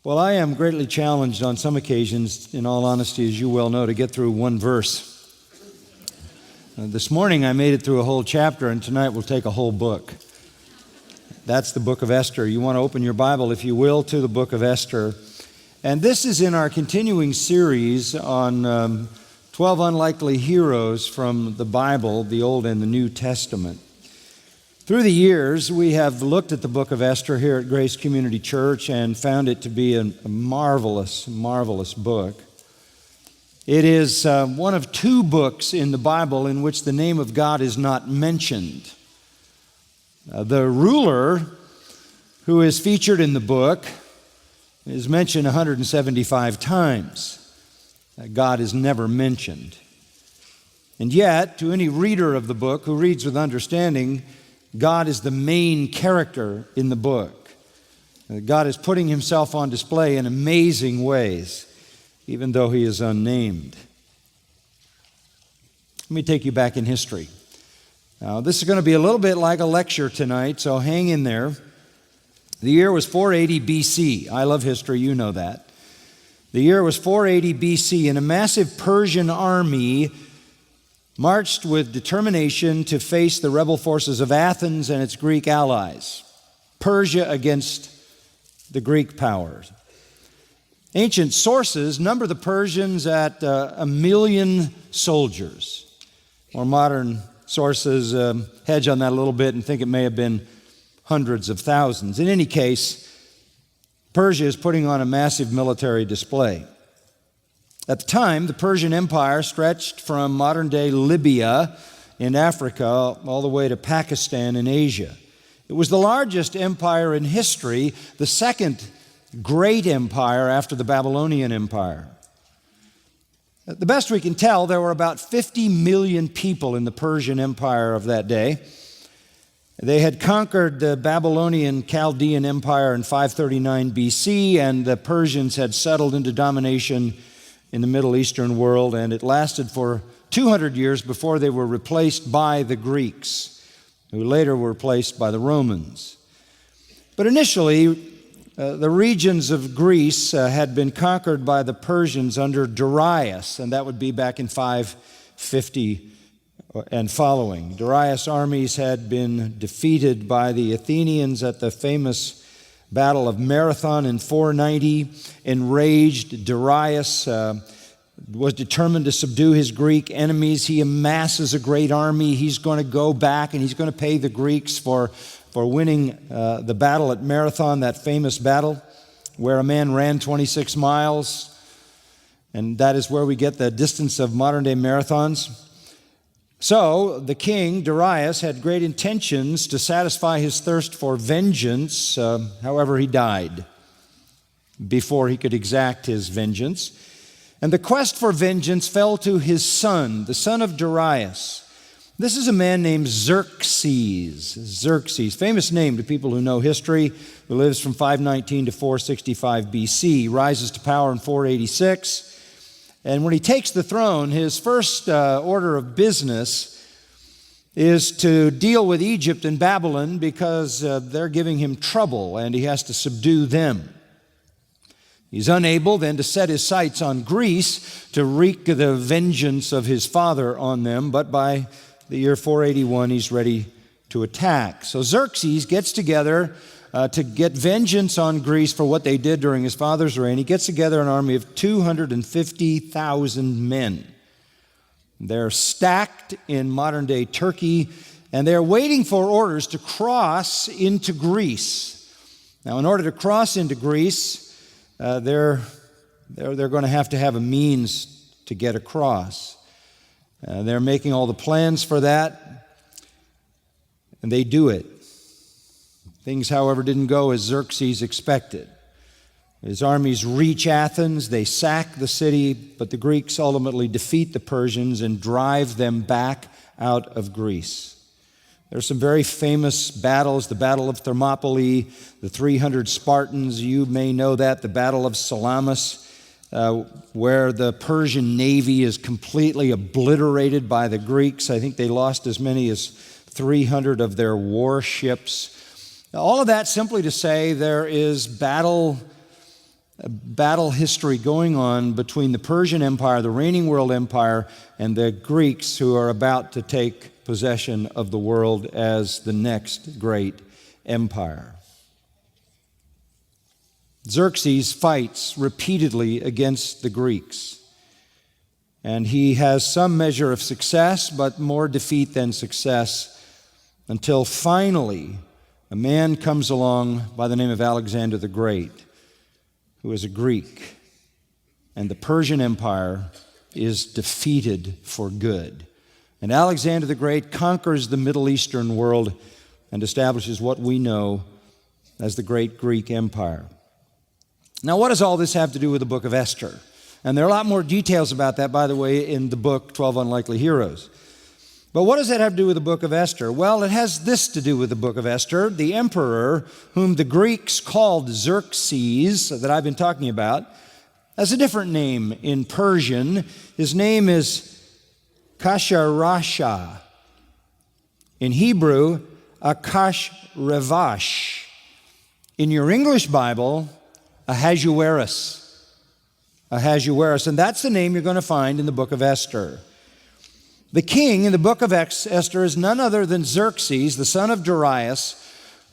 Well, I am greatly challenged on some occasions, in all honesty, as you well know, to get through one verse. This morning I made it through a whole chapter, and tonight we'll take a whole book. That's the book of Esther. You want to open your Bible, if you will, to the book of Esther. And this is in our continuing series on 12 unlikely heroes from the Bible, the Old and the New Testament. Through the years, we have looked at the book of Esther here at Grace Community Church and found it to be a marvelous, marvelous book. It is one of two books in the Bible in which the name of God is not mentioned. The ruler who is featured in the book is mentioned 175 times. God is never mentioned. And yet, to any reader of the book who reads with understanding, God is the main character in the book. God is putting himself on display in amazing ways, even though he is unnamed. Let me take you back in history. Now, this is going to be a little bit like a lecture tonight, so hang in there. The year was 480 BC. I love history, you know that. The year was 480 BC, and a massive Persian army marched with determination to face the rebel forces of Athens and its Greek allies. Persia against the Greek powers. Ancient sources number the Persians at 1 million soldiers. More modern sources hedge on that a little bit and think it may have been hundreds of thousands. In any case, Persia is putting on a massive military display. At the time, the Persian Empire stretched from modern-day Libya in Africa all the way to Pakistan in Asia. It was the largest empire in history, the second great empire after the Babylonian Empire. The best we can tell, there were about 50 million people in the Persian Empire of that day. They had conquered the Babylonian Chaldean Empire in 539 BC, and the Persians had settled into domination in the Middle Eastern world, and it lasted for 200 years before they were replaced by the Greeks, who later were replaced by the Romans. But initially, the regions of Greece had been conquered by the Persians under Darius, and that would be back in 550 and following. Darius' armies had been defeated by the Athenians at the famous Battle of Marathon in 490. Enraged, Darius was determined to subdue his Greek enemies. He amasses a great army. He's going to go back and he's going to pay the Greeks for winning the battle at Marathon, that famous battle where a man ran 26 miles. And that is where we get the distance of modern-day marathons. So the king, Darius, had great intentions to satisfy his thirst for vengeance. However, he died before he could exact his vengeance. And the quest for vengeance fell to his son, the son of Darius. This is a man named Xerxes. Xerxes, famous name to people who know history, who lives from 519 to 465 BC, rises to power in 486. And when he takes the throne, his first order of business is to deal with Egypt and Babylon because they're giving him trouble and he has to subdue them. He's unable then to set his sights on Greece to wreak the vengeance of his father on them, but by the year 481, he's ready to attack. So Xerxes gets together to get vengeance on Greece for what they did during his father's reign. He gets together an army of 250,000 men. They're stacked in modern-day Turkey, and they're waiting for orders to cross into Greece. Now, in order to cross into Greece, they're going to have a means to get across. They're making all the plans for that, and they do it. Things, however, didn't go as Xerxes expected. His armies reach Athens, they sack the city, but the Greeks ultimately defeat the Persians and drive them back out of Greece. There are some very famous battles, the Battle of Thermopylae, the 300 Spartans, you may know that, the Battle of Salamis, where the Persian navy is completely obliterated by the Greeks. I think they lost as many as 300 of their warships. All of that simply to say there is battle battle history going on between the Persian Empire, the reigning world empire, and the Greeks who are about to take possession of the world as the next great empire. Xerxes fights repeatedly against the Greeks, and he has some measure of success, but more defeat than success, until finally a man comes along by the name of Alexander the Great, who is a Greek, and the Persian Empire is defeated for good. And Alexander the Great conquers the Middle Eastern world and establishes what we know as the Great Greek Empire. Now, what does all this have to do with the book of Esther? And there are a lot more details about that, by the way, in the book, 12 Unlikely Heroes. But what does that have to do with the book of Esther? Well, it has this to do with the book of Esther. The emperor, whom the Greeks called Xerxes, that I've been talking about, has a different name in Persian. His name is Khosrowshahr. In Hebrew, Akashrevash. In your English Bible, Ahasuerus. Ahasuerus. And that's the name you're going to find in the book of Esther. The king in the book of Esther is none other than Xerxes, the son of Darius,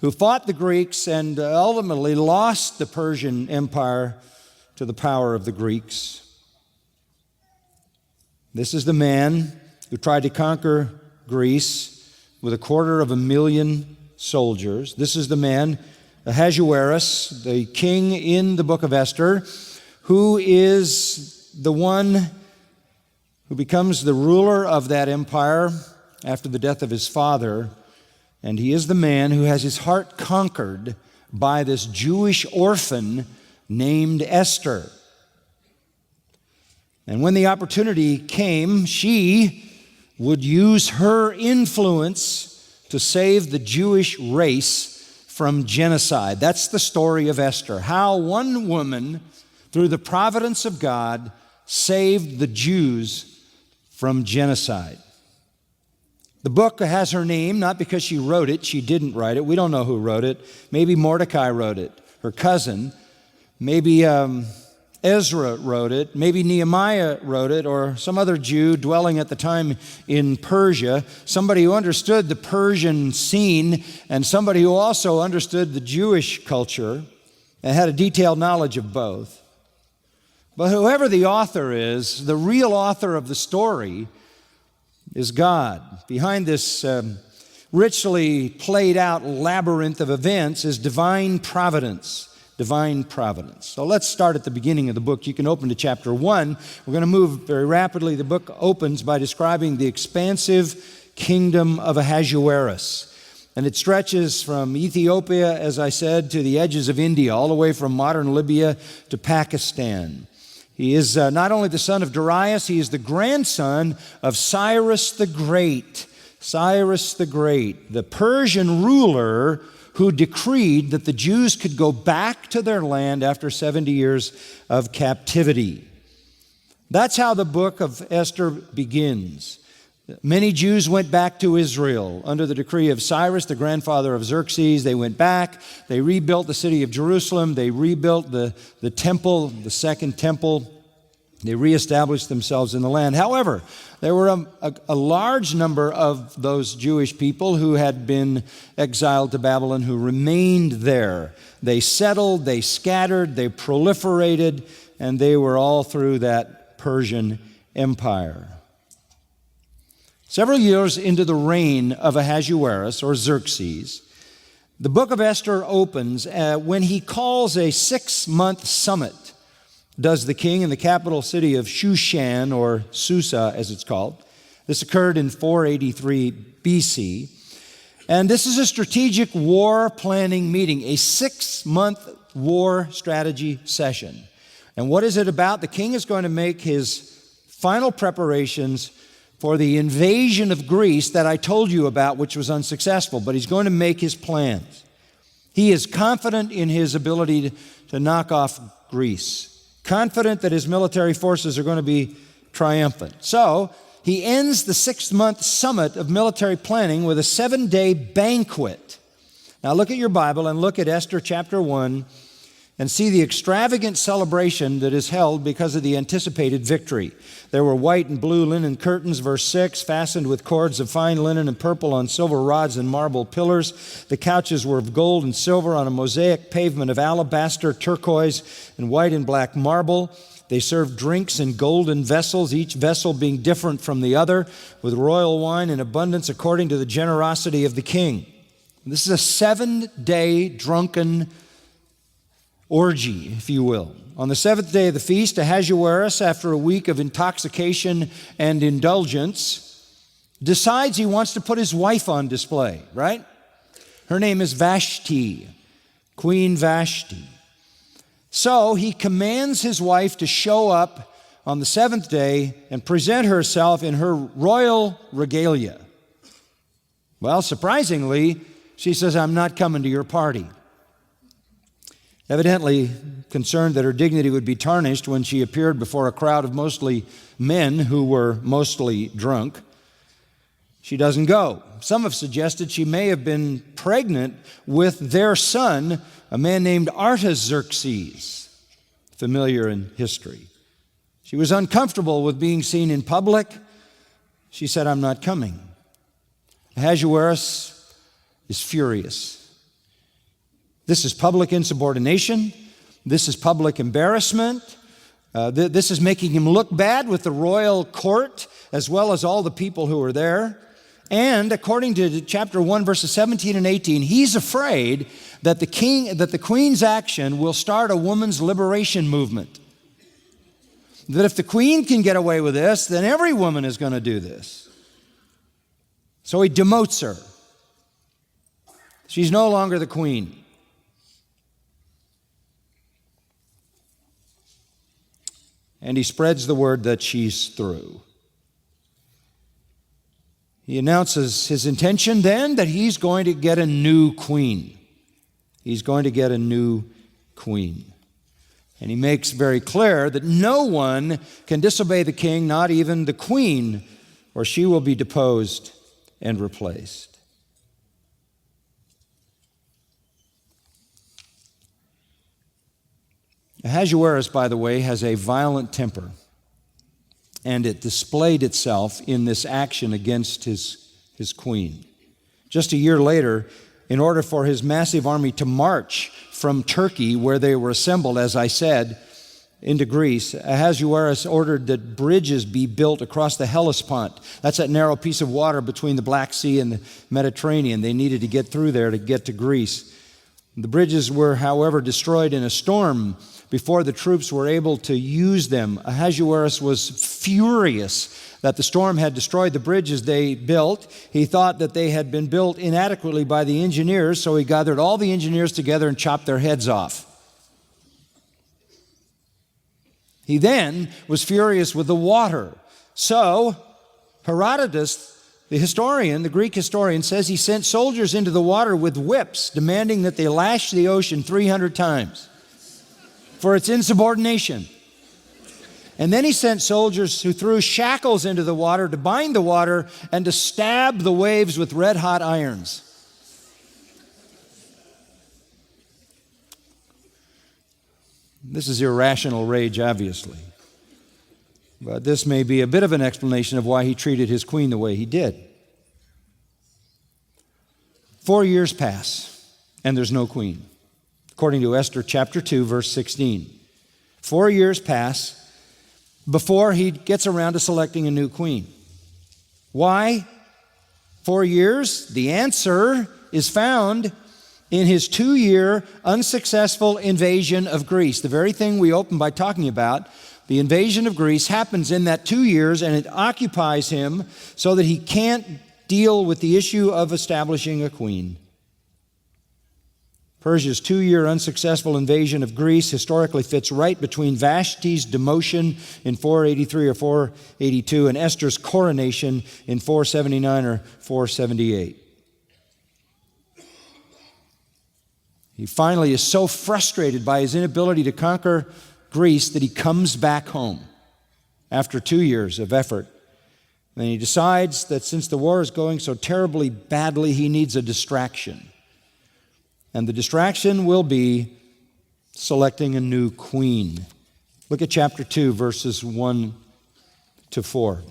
who fought the Greeks and ultimately lost the Persian Empire to the power of the Greeks. This is the man who tried to conquer Greece with 250,000 soldiers. This is the man, Ahasuerus, the king in the book of Esther, who is the one who becomes the ruler of that empire after the death of his father. And he is the man who has his heart conquered by this Jewish orphan named Esther. And when the opportunity came, she would use her influence to save the Jewish race from genocide. That's the story of Esther. How one woman, through the providence of God, saved the Jews from genocide. The book has her name not because she wrote it. She didn't write it. We don't know who wrote it. Maybe Mordecai wrote it, her cousin. Maybe Ezra wrote it. Maybe Nehemiah wrote it, or some other Jew dwelling at the time in Persia, somebody who understood the Persian scene and somebody who also understood the Jewish culture and had a detailed knowledge of both. But whoever the author is, the real author of the story is God. Behind this richly played out labyrinth of events is divine providence. Divine providence. So let's start at the beginning of the book. You can open to chapter 1. We're going to move very rapidly. The book opens by describing the expansive kingdom of Ahasuerus. And it stretches from Ethiopia, as I said, to the edges of India, all the way from modern Libya to Pakistan. He is not only the son of Darius, he is the grandson of Cyrus the Great. Cyrus the Great, the Persian ruler who decreed that the Jews could go back to their land after 70 years of captivity. That's how the book of Esther begins. Many Jews went back to Israel under the decree of Cyrus, the grandfather of Xerxes. They went back. They rebuilt the city of Jerusalem. They rebuilt the temple, the second temple. They reestablished themselves in the land. However, there were a large number of those Jewish people who had been exiled to Babylon who remained there. They settled, they scattered, they proliferated, and they were all through that Persian Empire. Several years into the reign of Ahasuerus, or Xerxes, the book of Esther opens when he calls a 6-month summit, does the king, in the capital city of Shushan, or Susa as it's called. This occurred in 483 BC. And this is a strategic war planning meeting, a 6-month war strategy session. And what is it about? The king is going to make his final preparations for the invasion of Greece that I told you about, which was unsuccessful, but he's going to make his plans. He is confident in his ability to knock off Greece, confident that his military forces are going to be triumphant. So he ends the 6-month summit of military planning with a 7-day banquet. Now look at your Bible and look at Esther chapter 1 and see the extravagant celebration that is held because of the anticipated victory. There were white and blue linen curtains, verse 6, fastened with cords of fine linen and purple on silver rods and marble pillars. The couches were of gold and silver on a mosaic pavement of alabaster, turquoise, and white and black marble. They served drinks in golden vessels, each vessel being different from the other, with royal wine in abundance according to the generosity of the king. This is a 7-day drunken orgy, if you will. On the 7th day of the feast, Ahasuerus, after a week of intoxication and indulgence, decides he wants to put his wife on display, right? Her name is Vashti, Queen Vashti. So he commands his wife to show up on the 7th day and present herself in her royal regalia. Well, surprisingly, she says, "I'm not coming to your party." Evidently concerned that her dignity would be tarnished when she appeared before a crowd of mostly men who were mostly drunk, she doesn't go. Some have suggested she may have been pregnant with their son, a man named Artaxerxes, familiar in history. She was uncomfortable with being seen in public. She said, "I'm not coming." Ahasuerus is furious. This is public insubordination. This is public embarrassment. This is making him look bad with the royal court as well as all the people who are there. And according to chapter 1, verses 17 and 18, he's afraid that the queen's action will start a woman's liberation movement. That if the queen can get away with this, then every woman is going to do this. So he demotes her. She's no longer the queen. And he spreads the word that she's through. He announces his intention then that he's going to get a new queen. He's going to get a new queen. And he makes very clear that no one can disobey the king, not even the queen, or she will be deposed and replaced. Ahasuerus, by the way, has a violent temper, and it displayed itself in this action against his queen. Just a year later, in order for his massive army to march from Turkey, where they were assembled, as I said, into Greece, Ahasuerus ordered that bridges be built across the Hellespont. That's that narrow piece of water between the Black Sea and the Mediterranean. They needed to get through there to get to Greece. The bridges were, however, destroyed in a storm before the troops were able to use them. Ahasuerus was furious that the storm had destroyed the bridges they built. He thought that they had been built inadequately by the engineers, so he gathered all the engineers together and chopped their heads off. He then was furious with the water. So Herodotus, the historian, the Greek historian, says he sent soldiers into the water with whips, demanding that they lash the ocean 300 times for its insubordination. And then he sent soldiers who threw shackles into the water to bind the water and to stab the waves with red-hot irons. This is irrational rage, obviously. But this may be a bit of an explanation of why he treated his queen the way he did. 4 years pass, and there's no queen. According to Esther chapter 2, verse 16. 4 years pass before he gets around to selecting a new queen. Why 4 years? The answer is found in his 2-year unsuccessful invasion of Greece. The very thing we opened by talking about, the invasion of Greece, happens in that 2 years, and it occupies him so that he can't deal with the issue of establishing a queen. Persia's 2-year unsuccessful invasion of Greece historically fits right between Vashti's demotion in 483 or 482 and Esther's coronation in 479 or 478. He finally is so frustrated by his inability to conquer Greece that he comes back home after 2 years of effort. And he decides that since the war is going so terribly badly, he needs a distraction. And the distraction will be selecting a new queen. Look at chapter 2, verses 1 to 4.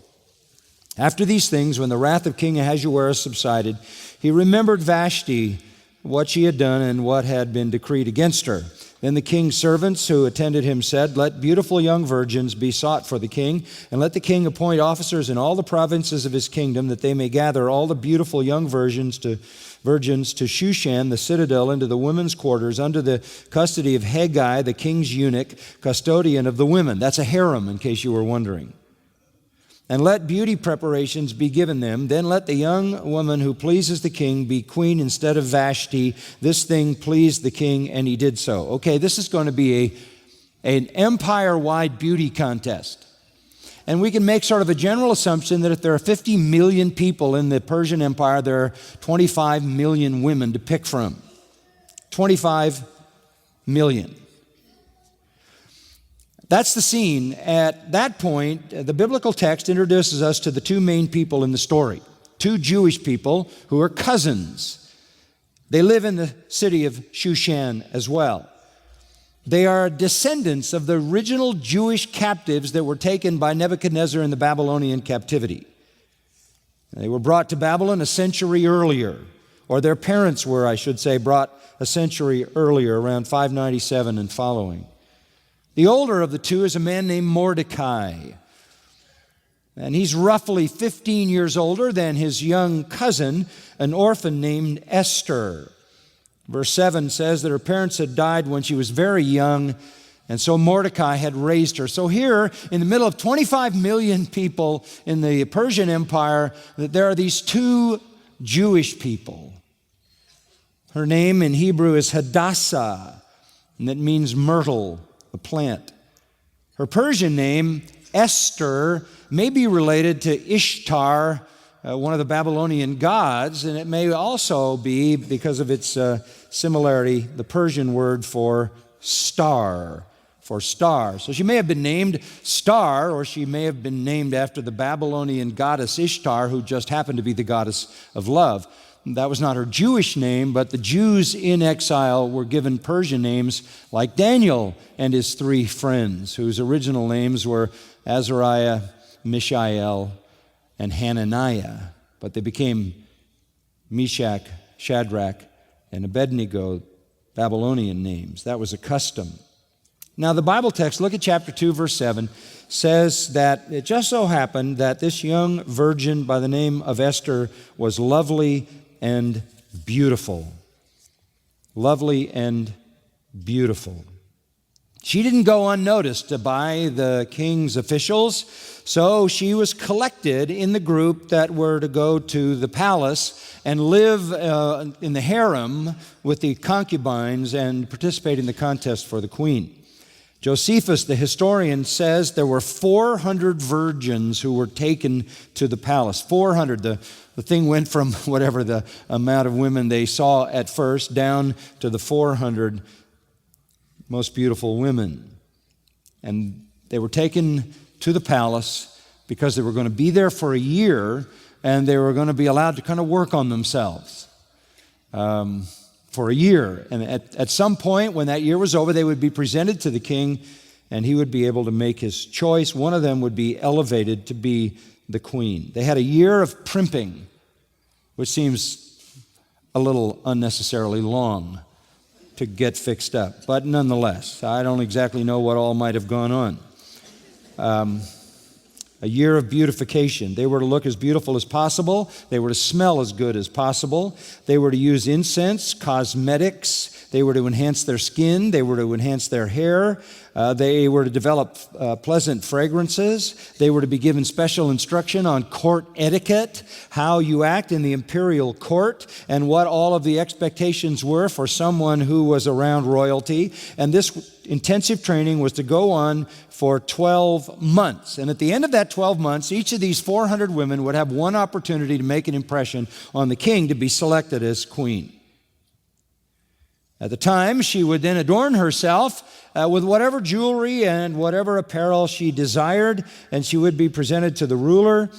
After these things, when the wrath of King Ahasuerus subsided, he remembered Vashti, what she had done and what had been decreed against her. Then the king's servants who attended him said, "Let beautiful young virgins be sought for the king, and let the king appoint officers in all the provinces of his kingdom, that they may gather all the beautiful young virgins to Shushan, the citadel, into the women's quarters, under the custody of Haggai, the king's eunuch, custodian of the women." That's a harem, in case you were wondering. "And let beauty preparations be given them. Then let the young woman who pleases the king be queen instead of Vashti. This thing pleased the king, and he did so." Okay, this is going to be an empire-wide beauty contest. And we can make sort of a general assumption that if there are 50 million people in the Persian Empire, there are 25 million women to pick from. 25 million. That's the scene. At that point, the biblical text introduces us to the two main people in the story, two Jewish people who are cousins. They live in the city of Shushan as well. They are descendants of the original Jewish captives that were taken by Nebuchadnezzar in the Babylonian captivity. They were brought to Babylon a century earlier, or their parents were, I should say, brought a century earlier, around 597 and following. The older of the two is a man named Mordecai, and he's roughly 15 years older than his young cousin, an orphan named Esther. Verse 7 says that her parents had died when she was very young, and so Mordecai had raised her. So here, in the middle of 25 million people in the Persian Empire, there are these two Jewish people. Her name in Hebrew is Hadassah, and that means myrtle, a plant. Her Persian name, Esther, may be related to Ishtar, one of the Babylonian gods, and it may also be, because of its similarity, the Persian word for star. So she may have been named Star, or she may have been named after the Babylonian goddess Ishtar, who just happened to be the goddess of love. That was not her Jewish name, but the Jews in exile were given Persian names like Daniel and his three friends, whose original names were Azariah, Mishael, and Hananiah. But they became Meshach, Shadrach, and Abednego, Babylonian names. That was a custom. Now the Bible text, look at chapter 2, verse 7, says that it just so happened that this young virgin by the name of Esther was lovely and beautiful. Lovely and beautiful. She didn't go unnoticed by the king's officials, so she was collected in the group that were to go to the palace and live in the harem with the concubines and participate in the contest for the queen. Josephus, the historian, says there were 400 virgins who were taken to the palace. 400. The thing went from whatever the amount of women they saw at first down to the 400 most beautiful women. And they were taken to the palace because they were going to be there for a year, and they were going to be allowed to kind of work on themselves for a year. And at some point, when that year was over, they would be presented to the king, and he would be able to make his choice. One of them would be elevated to be the queen. They had a year of primping, which seems a little unnecessarily long to get fixed up. But nonetheless, I don't exactly know what all might have gone on. A year of beautification. They were to look as beautiful as possible. They were to smell as good as possible. They were to use incense, cosmetics. They were to enhance their skin. They were to enhance their hair. They were to develop pleasant fragrances. They were to be given special instruction on court etiquette, how you act in the imperial court, and what all of the expectations were for someone who was around royalty. And this intensive training was to go on for 12 months. And at the end of that 12 months, each of these 400 women would have one opportunity to make an impression on the king to be selected as queen. At the time, she would then adorn herself with whatever jewelry and whatever apparel she desired, and she would be presented to the ruler.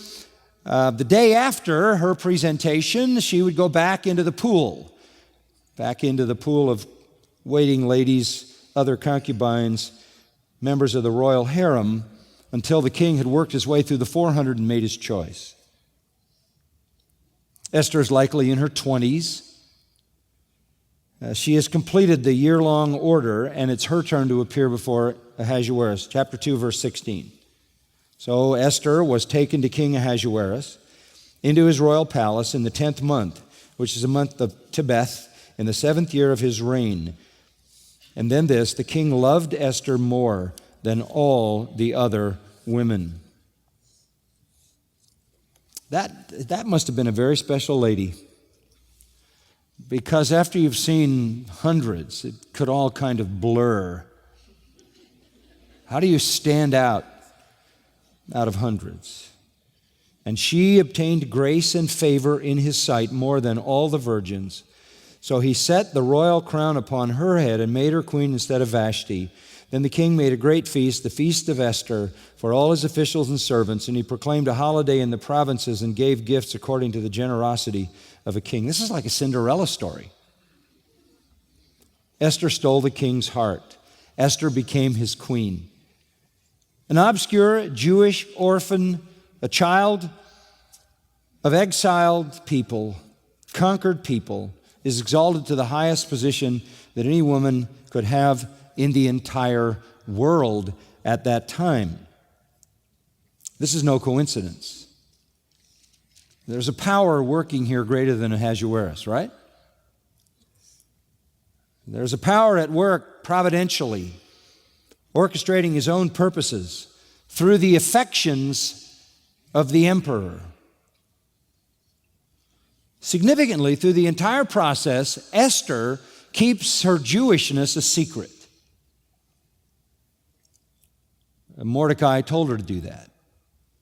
The day after her presentation, she would go back into the pool of waiting ladies other concubines, members of the royal harem, until the king had worked his way through the 400 and made his choice. Esther is likely in her 20s. She has completed the year-long order, and it's her turn to appear before Ahasuerus. Chapter 2, verse 16. So Esther was taken to King Ahasuerus into his royal palace in the 10th month, which is the month of Tebeth, in the 7th year of his reign. And then this, the king loved Esther more than all the other women. That must have been a very special lady. Because after you've seen hundreds, it could all kind of blur. How do you stand out of hundreds? And she obtained grace and favor in his sight more than all the virgins. So he set the royal crown upon her head and made her queen instead of Vashti. Then the king made a great feast, the feast of Esther, for all his officials and servants, and he proclaimed a holiday in the provinces and gave gifts according to the generosity of a king. This is like a Cinderella story. Esther stole the king's heart. Esther became his queen. An obscure Jewish orphan, a child of exiled people, conquered people, is exalted to the highest position that any woman could have in the entire world at that time. This is no coincidence. There's a power working here greater than Ahasuerus, right? There's a power at work providentially, orchestrating his own purposes through the affections of the emperor. Significantly, through the entire process, Esther keeps her Jewishness a secret. Mordecai told her to do that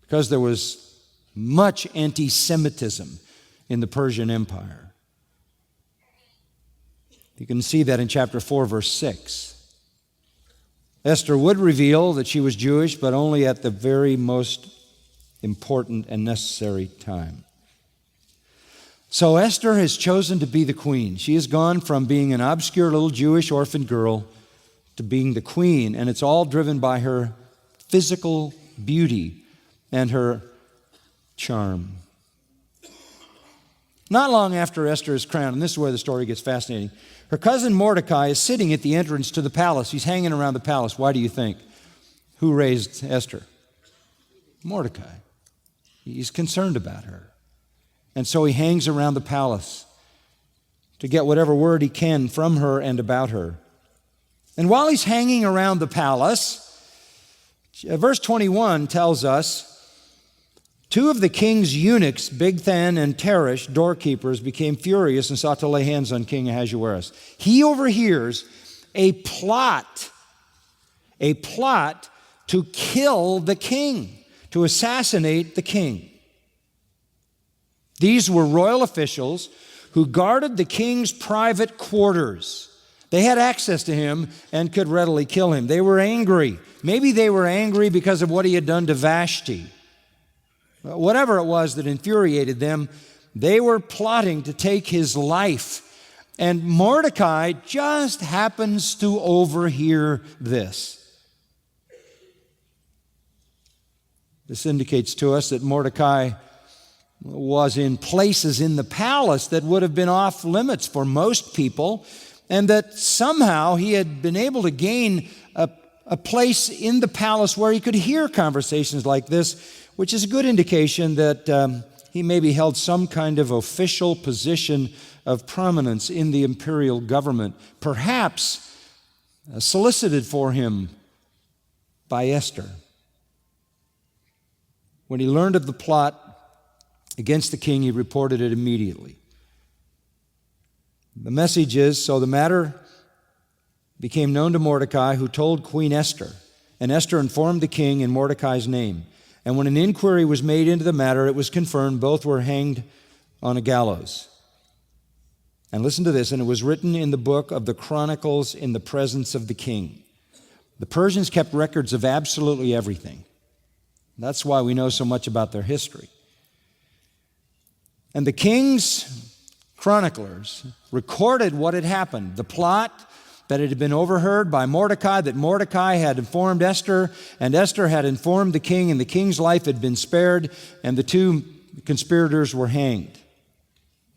because there was much anti-Semitism in the Persian Empire. You can see that in chapter 4, verse 6. Esther would reveal that she was Jewish, but only at the very most important and necessary time. So Esther has chosen to be the queen. She has gone from being an obscure little Jewish orphan girl to being the queen, and it's all driven by her physical beauty and her charm. Not long after Esther is crowned, and this is where the story gets fascinating, her cousin Mordecai is sitting at the entrance to the palace. He's hanging around the palace. Why do you think? Who raised Esther? Mordecai. He's concerned about her. And so he hangs around the palace to get whatever word he can from her and about her. And while he's hanging around the palace, verse 21 tells us, two of the king's eunuchs, Bigthan and Teresh, doorkeepers, became furious and sought to lay hands on King Ahasuerus. He overhears a plot to kill the king, to assassinate the king. These were royal officials who guarded the king's private quarters. They had access to him and could readily kill him. They were angry. Maybe they were angry because of what he had done to Vashti. Whatever it was that infuriated them, they were plotting to take his life. And Mordecai just happens to overhear this. This indicates to us that Mordecai was in places in the palace that would have been off limits for most people, and that somehow he had been able to gain a place in the palace where he could hear conversations like this, which is a good indication that he maybe held some kind of official position of prominence in the imperial government, perhaps solicited for him by Esther. When he learned of the plot against the king, he reported it immediately. The message is, so the matter became known to Mordecai, who told Queen Esther, and Esther informed the king in Mordecai's name. And when an inquiry was made into the matter, it was confirmed both were hanged on a gallows. And listen to this, and it was written in the book of the Chronicles in the presence of the king. The Persians kept records of absolutely everything. That's why we know so much about their history. And the king's chroniclers recorded what had happened, the plot, but it had been overheard by Mordecai, that Mordecai had informed Esther, and Esther had informed the king, and the king's life had been spared, and the two conspirators were hanged.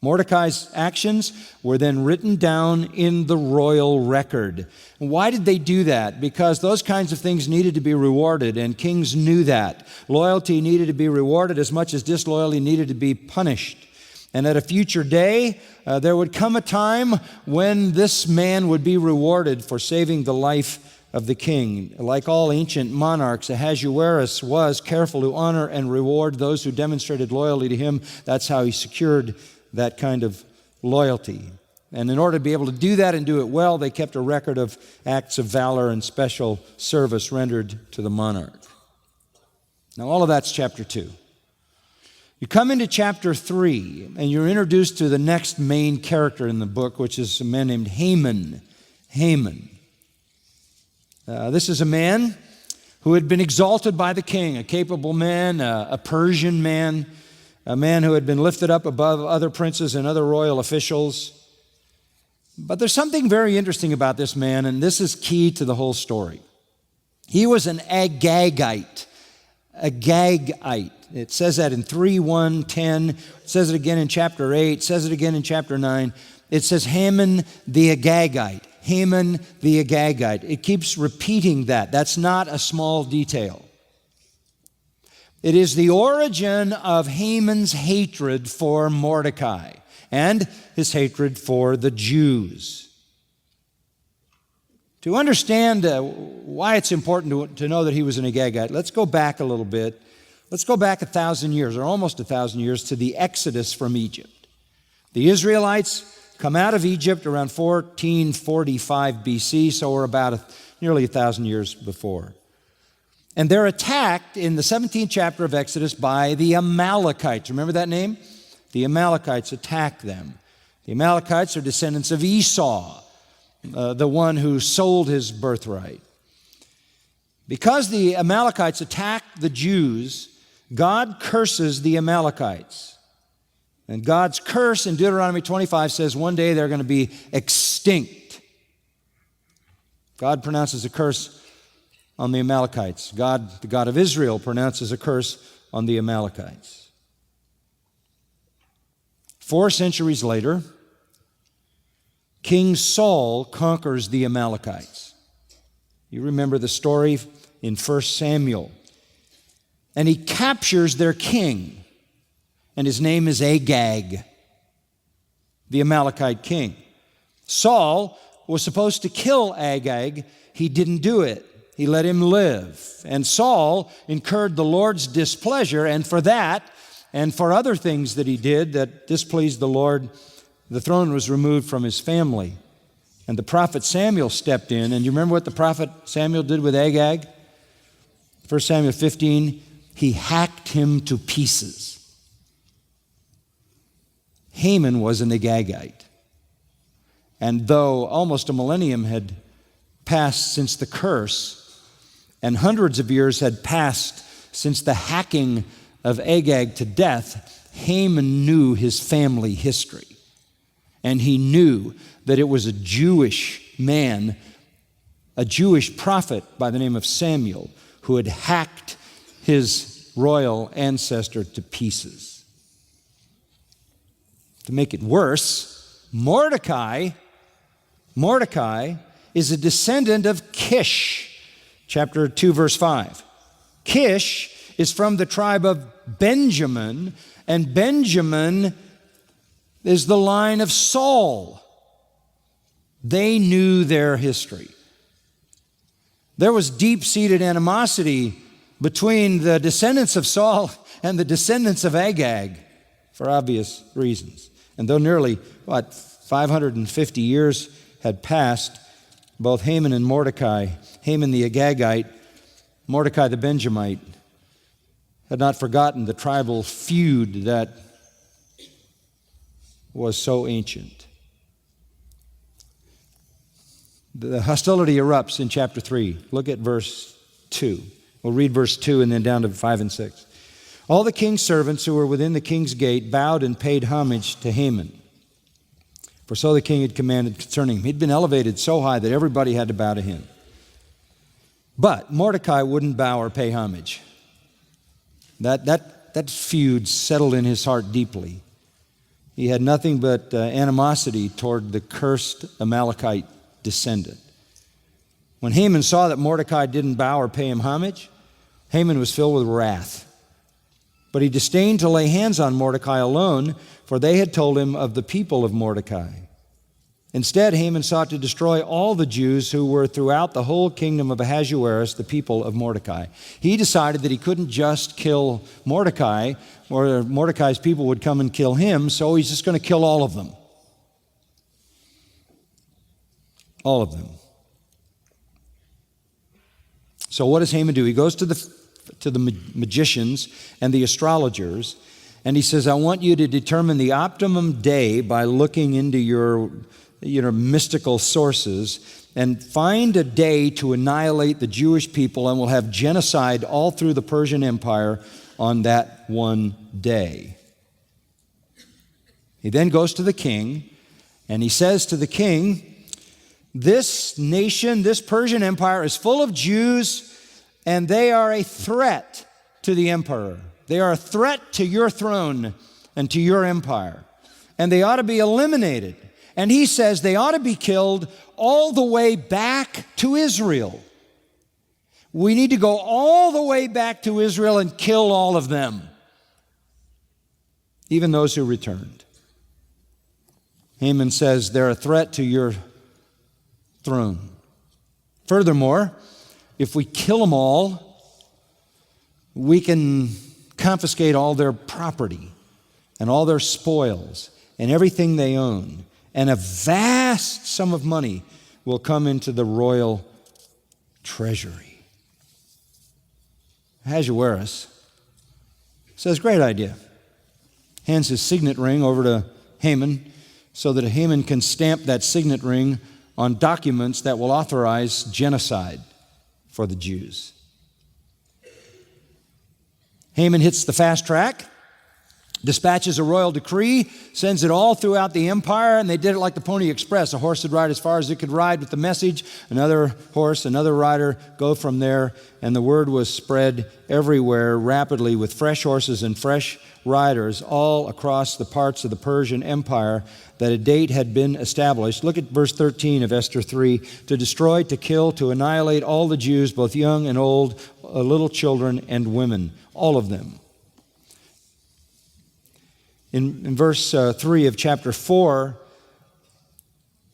Mordecai's actions were then written down in the royal record. Why did they do that? Because those kinds of things needed to be rewarded, and kings knew that. Loyalty needed to be rewarded as much as disloyalty needed to be punished. And at a future day, there would come a time when this man would be rewarded for saving the life of the king. Like all ancient monarchs, Ahasuerus was careful to honor and reward those who demonstrated loyalty to him. That's how he secured that kind of loyalty. And in order to be able to do that and do it well, they kept a record of acts of valor and special service rendered to the monarch. Now, all of that's chapter 2. You come into chapter 3, and you're introduced to the next main character in the book, which is a man named Haman. This is a man who had been exalted by the king, a capable man, a Persian man, a man who had been lifted up above other princes and other royal officials. But there's something very interesting about this man, and this is key to the whole story. He was an Agagite. It says that in 3:1-10. It says it again in chapter 8. It says it again in chapter 9. It says Haman the Agagite. Haman the Agagite. It keeps repeating that. That's not a small detail. It is the origin of Haman's hatred for Mordecai and his hatred for the Jews. To understand why it's important to know that he was an Agagite, let's go back a little bit. Let's go back 1,000 years, or almost 1,000 years, to the Exodus from Egypt. The Israelites come out of Egypt around 1445 BC, so we're about nearly 1,000 years before. And they're attacked in the 17th chapter of Exodus by the Amalekites. Remember that name? The Amalekites attack them. The Amalekites are descendants of Esau, the one who sold his birthright. Because the Amalekites attacked the Jews, God curses the Amalekites. And God's curse in Deuteronomy 25 says one day they're going to be extinct. God pronounces a curse on the Amalekites. God, the God of Israel, pronounces a curse on the Amalekites. 4 centuries later, King Saul conquers the Amalekites. You remember the story in 1 Samuel. And he captures their king, and his name is Agag, the Amalekite king. Saul was supposed to kill Agag. He didn't do it. He let him live. And Saul incurred the Lord's displeasure, and for that, and for other things that he did that displeased the Lord, the throne was removed from his family. And the prophet Samuel stepped in, and you remember what the prophet Samuel did with Agag? 1 Samuel 15, he hacked him to pieces. Haman was an Agagite. And though almost a millennium had passed since the curse, and hundreds of years had passed since the hacking of Agag to death, Haman knew his family history. And he knew that it was a Jewish man, a Jewish prophet by the name of Samuel, who had hacked his royal ancestor to pieces. To make it worse, Mordecai is a descendant of Kish. Chapter 2, verse 5. Kish is from the tribe of Benjamin, and Benjamin is the line of Saul. They knew their history. There was deep-seated animosity between the descendants of Saul and the descendants of Agag for obvious reasons. And though nearly, 550 years had passed, both Haman and Mordecai, Haman the Agagite, Mordecai the Benjamite, had not forgotten the tribal feud that was so ancient. The hostility erupts in chapter 3. Look at verse 2. We'll read verse 2 and then down to 5 and 6. All the king's servants who were within the king's gate bowed and paid homage to Haman. For so the king had commanded concerning him. He'd been elevated so high that everybody had to bow to him. But Mordecai wouldn't bow or pay homage. That feud settled in his heart deeply. He had nothing but animosity toward the cursed Amalekite descendant. When Haman saw that Mordecai didn't bow or pay him homage, Haman was filled with wrath. But he disdained to lay hands on Mordecai alone, for they had told him of the people of Mordecai. Instead, Haman sought to destroy all the Jews who were throughout the whole kingdom of Ahasuerus, the people of Mordecai. He decided that he couldn't just kill Mordecai, or Mordecai's people would come and kill him, so he's just going to kill all of them. All of them. So what does Haman do? He goes to the magicians and the astrologers, and he says, I want you to determine the optimum day by looking into your mystical sources and find a day to annihilate the Jewish people, and we'll have genocide all through the Persian Empire on that one day. He then goes to the king, and he says to the king, this nation, this Persian Empire is full of Jews, and they are a threat to the emperor. They are a threat to your throne and to your empire, and they ought to be eliminated. And he says they ought to be killed all the way back to Israel. We need to go all the way back to Israel and kill all of them, even those who returned. Haman says they're a threat to your throne. Furthermore, if we kill them all, we can confiscate all their property and all their spoils and everything they own. And a vast sum of money will come into the royal treasury. Ahasuerus says, great idea. Hands his signet ring over to Haman so that Haman can stamp that signet ring on documents that will authorize genocide for the Jews. Haman hits the fast track, dispatches a royal decree, sends it all throughout the empire, and they did it like the Pony Express. A horse would ride as far as it could ride with the message. Another horse, another rider go from there, and the word was spread everywhere rapidly with fresh horses and fresh riders all across the parts of the Persian Empire that a date had been established. Look at verse 13 of Esther 3. To destroy, to kill, to annihilate all the Jews, both young and old, little children and women, all of them. In verse 3 of chapter 4,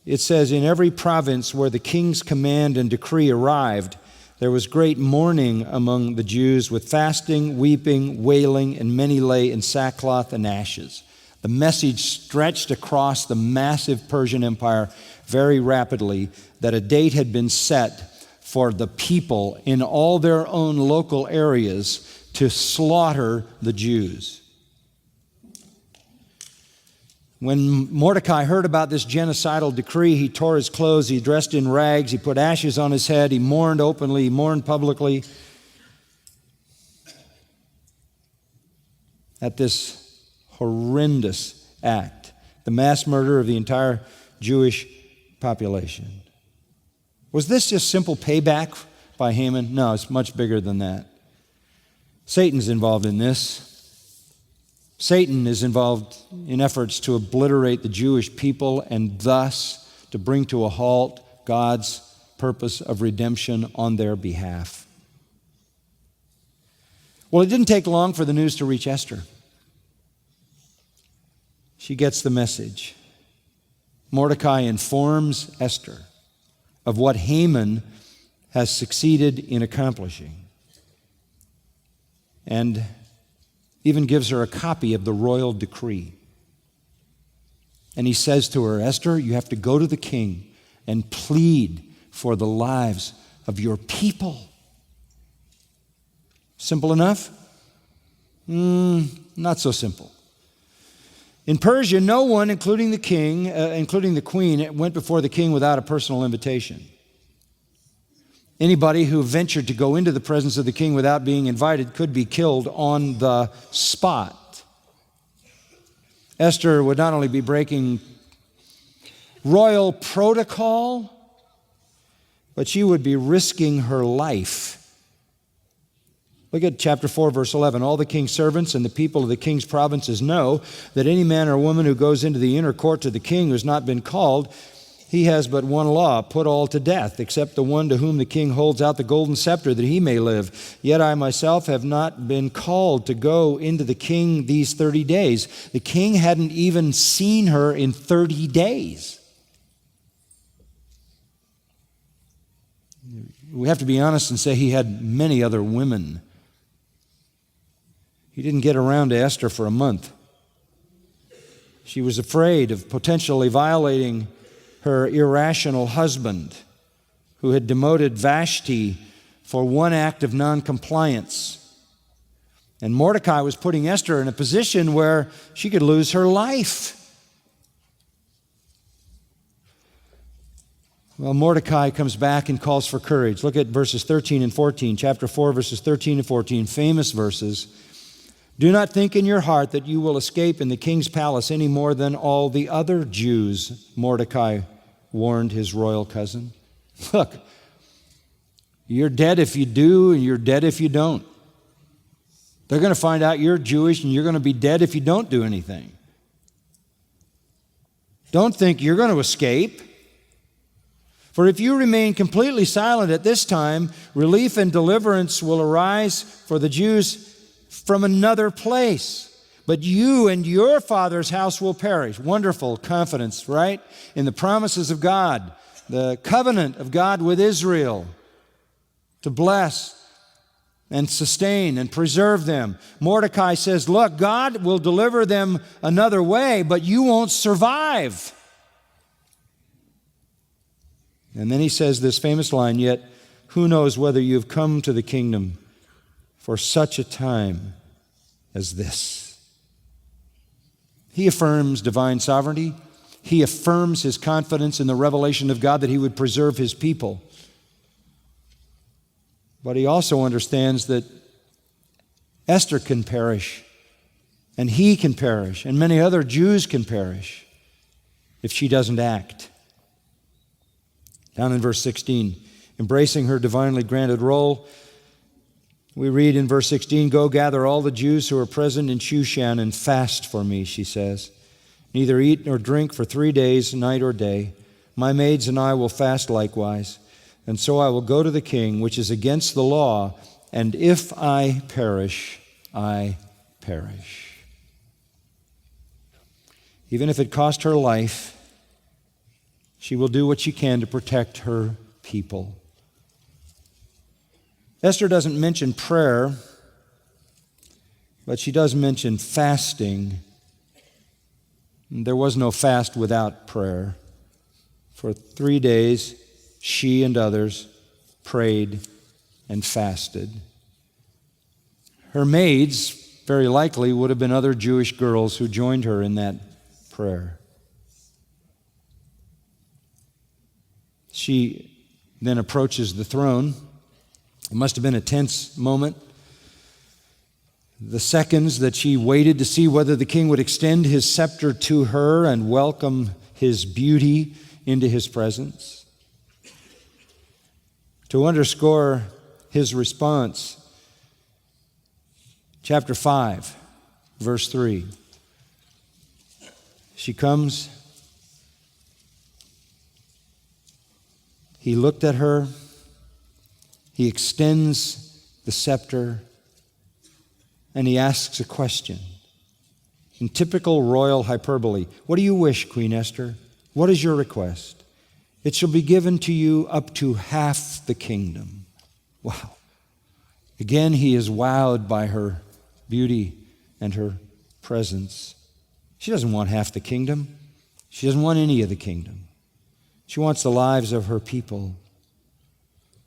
it says, in every province where the king's command and decree arrived, there was great mourning among the Jews with fasting, weeping, wailing, and many lay in sackcloth and ashes. The message stretched across the massive Persian Empire very rapidly that a date had been set for the people in all their own local areas to slaughter the Jews. When Mordecai heard about this genocidal decree, he tore his clothes, he dressed in rags, he put ashes on his head, he mourned openly, he mourned publicly at this horrendous act, the mass murder of the entire Jewish population. Was this just simple payback by Haman? No, it's much bigger than that. Satan's involved in this. Satan is involved in efforts to obliterate the Jewish people and thus to bring to a halt God's purpose of redemption on their behalf. Well, it didn't take long for the news to reach Esther. She gets the message. Mordecai informs Esther of what Haman has succeeded in accomplishing, and even gives her a copy of the royal decree. And he says to her, Esther, you have to go to the king and plead for the lives of your people. Simple enough? Not so simple. In Persia, no one, including the king, including the queen, went before the king without a personal invitation. Anybody who ventured to go into the presence of the king without being invited could be killed on the spot. Esther would not only be breaking royal protocol, but she would be risking her life. Look at chapter 4, verse 11. All the king's servants and the people of the king's provinces know that any man or woman who goes into the inner court to the king who has not been called, he has but one law, put all to death, except the one to whom the king holds out the golden scepter that he may live. Yet I myself have not been called to go into the king these 30 days. The king hadn't even seen her in 30 days. We have to be honest and say he had many other women. He didn't get around to Esther for a month. She was afraid of potentially violating her irrational husband, who had demoted Vashti for one act of noncompliance. And Mordecai was putting Esther in a position where she could lose her life. Well, Mordecai comes back and calls for courage. Look at verses 13 and 14, chapter 4, verses 13 and 14, famous verses. Do not think in your heart that you will escape in the king's palace any more than all the other Jews, Mordecai warned his royal cousin. Look, you're dead if you do, and you're dead if you don't. They're going to find out you're Jewish, and you're going to be dead if you don't do anything. Don't think you're going to escape. For if you remain completely silent at this time, relief and deliverance will arise for the Jews from another place. But you and your father's house will perish. Wonderful confidence, right? In the promises of God, the covenant of God with Israel to bless and sustain and preserve them. Mordecai says, look, God will deliver them another way, but you won't survive. And then he says this famous line, yet who knows whether you've come to the kingdom for such a time as this. He affirms divine sovereignty. He affirms his confidence in the revelation of God that he would preserve his people. But he also understands that Esther can perish, and he can perish, and many other Jews can perish if she doesn't act. Down in verse 16, embracing her divinely granted role, we read in verse 16, go gather all the Jews who are present in Shushan and fast for me, she says. Neither eat nor drink for 3 days, night or day. My maids and I will fast likewise. And so I will go to the king, which is against the law, and if I perish, I perish. Even if it cost her life, she will do what she can to protect her people. Esther doesn't mention prayer, but she does mention fasting. There was no fast without prayer. For 3 days, she and others prayed and fasted. Her maids, very likely, would have been other Jewish girls who joined her in that prayer. She then approaches the throne. It must have been a tense moment. The seconds that she waited to see whether the king would extend his scepter to her and welcome his beauty into his presence. To underscore his response, chapter 5, verse 3. She comes. He looked at her. He extends the scepter, and he asks a question. In typical royal hyperbole, what do you wish, Queen Esther? What is your request? It shall be given to you up to half the kingdom. Wow. Again, he is wowed by her beauty and her presence. She doesn't want half the kingdom. She doesn't want any of the kingdom. She wants the lives of her people.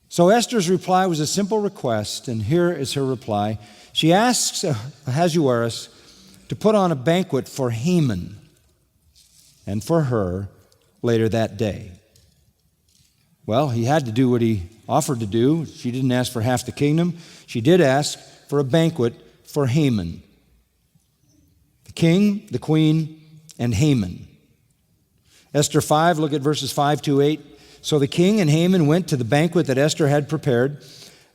So Esther's reply was a simple request, and here is her reply. She asks Ahasuerus to put on a banquet for Haman and for her later that day. Well, he had to do what he offered to do. She didn't ask for half the kingdom. She did ask for a banquet for Haman. The king, the queen, and Haman. Esther 5, look at verses 5-8. So the king and Haman went to the banquet that Esther had prepared.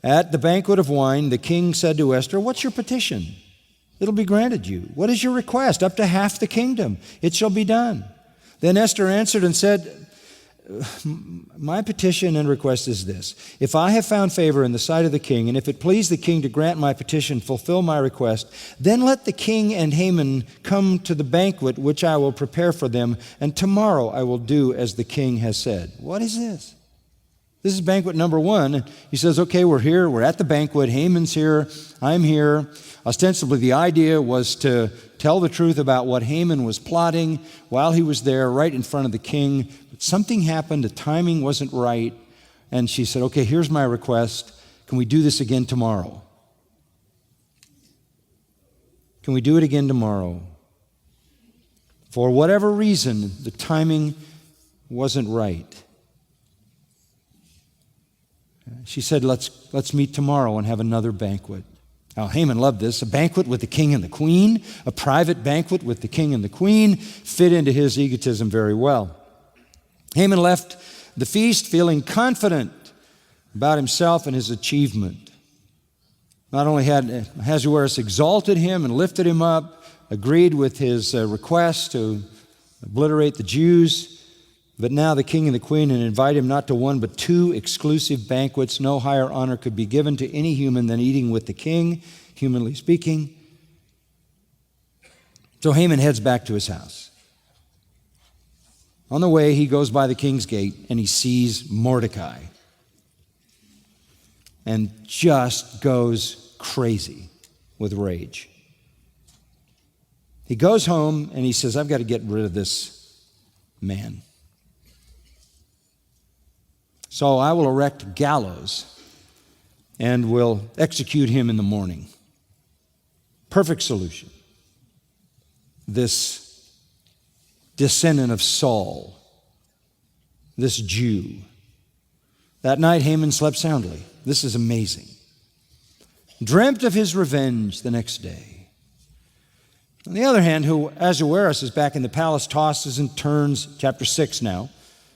At the banquet of wine, the king said to Esther, "What's your petition? It'll be granted you. What is your request? Up to half the kingdom. It shall be done." Then Esther answered and said, "My petition and request is this. If I have found favor in the sight of the king, and if it please the king to grant my petition, fulfill my request, then let the king and Haman come to the banquet which I will prepare for them, and tomorrow I will do as the king has said." What is this? This is banquet number one. He says, okay, we're here, we're at the banquet, Haman's here, I'm here. Ostensibly, the idea was to tell the truth about what Haman was plotting while he was there right in front of the king. But something happened, the timing wasn't right, and she said, okay, here's my request. Can we do this again tomorrow? Can we do it again tomorrow? For whatever reason, the timing wasn't right. She said, let's meet tomorrow and have another banquet. Now, Haman loved this. A banquet with the king and the queen, a private banquet with the king and the queen, fit into his egotism very well. Haman left the feast feeling confident about himself and his achievement. Not only had Ahasuerus exalted him and lifted him up, agreed with his request to obliterate the Jews, but now the king and the queen had invited him not to one but two exclusive banquets. No higher honor could be given to any human than eating with the king, humanly speaking. So Haman heads back to his house. On the way, he goes by the king's gate and he sees Mordecai and just goes crazy with rage. He goes home and he says, I've got to get rid of this man. So I will erect gallows and will execute him in the morning. Perfect solution. This descendant of Saul, this Jew. That night Haman slept soundly. This is amazing. Dreamt of his revenge the next day. On the other hand, Ahasuerus is back in the palace, tosses and turns, chapter 6 now,